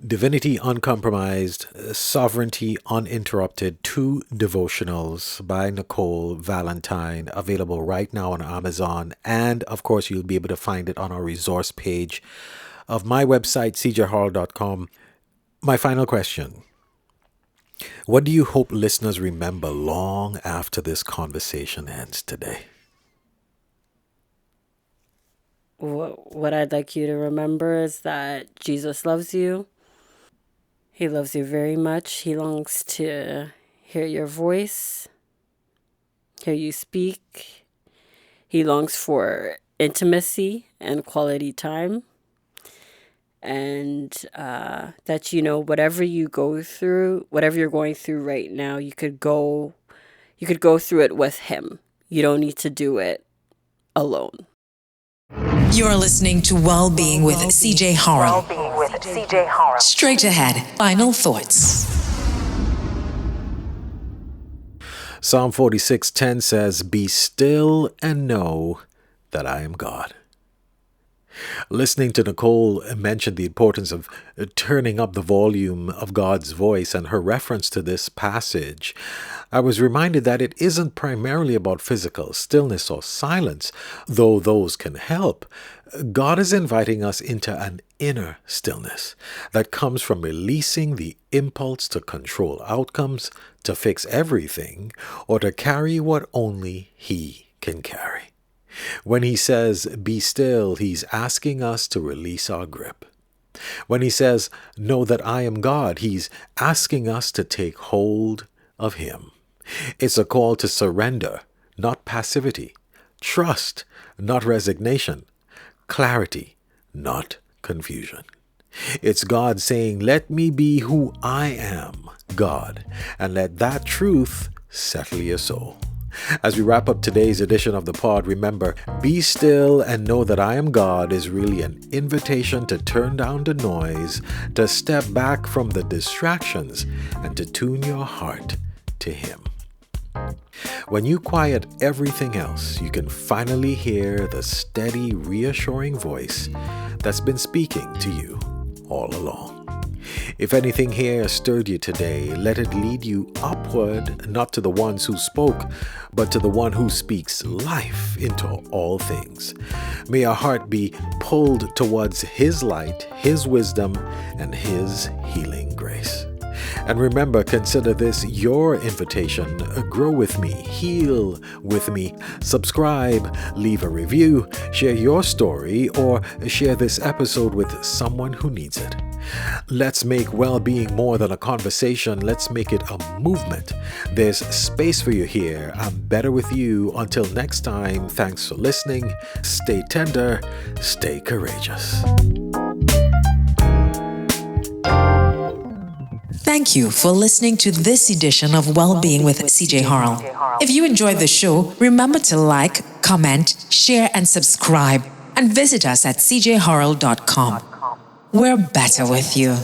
Divinity Uncompromised, Sovereignty Uninterrupted, 2 devotionals by Nichole Valentine, available right now on Amazon. And of course, you'll be able to find it on our resource page of my website, ceejayhorrell.com. My final question: what do you hope listeners remember long after this conversation ends today? What I'd like you to remember is that Jesus loves you. He loves you very much. He longs to hear your voice, hear you speak. He longs for intimacy and quality time. And that, whatever you go through, whatever you're going through right now, you could go through it with him. You don't need to do it alone. You're listening to Wellbeing with Ceejay Horrell. Straight ahead, final thoughts. Psalm 46:10 says, "Be still and know that I am God." Listening to Nichole mention the importance of turning up the volume of God's voice and her reference to this passage, I was reminded that it isn't primarily about physical stillness or silence, though those can help. God is inviting us into an inner stillness that comes from releasing the impulse to control outcomes, to fix everything, or to carry what only He can carry. When he says, "Be still," he's asking us to release our grip. When he says, "Know that I am God," he's asking us to take hold of him. It's a call to surrender, not passivity. Trust, not resignation. Clarity, not confusion. It's God saying, "Let me be who I am, God, and let that truth settle your soul." As we wrap up today's edition of the pod, remember, "Be still and know that I am God" is really an invitation to turn down the noise, to step back from the distractions, and to tune your heart to Him. When you quiet everything else, you can finally hear the steady, reassuring voice that's been speaking to you all along. If anything here stirred you today, let it lead you upward, not to the ones who spoke, but to the one who speaks life into all things. May our heart be pulled towards His light, His wisdom, and His healing grace. And remember, consider this your invitation. Grow with me, heal with me, subscribe, leave a review, share your story, or share this episode with someone who needs it. Let's make well-being more than a conversation. Let's make it a movement. There's space for you here. I'm better with you. Until next time, thanks for listening. Stay tender, stay courageous. Thank you for listening to this edition of Wellbeing with Ceejay Horrell. If you enjoyed the show, remember to like, comment, share, and subscribe. And visit us at ceejayhorrell.com. We're better with you.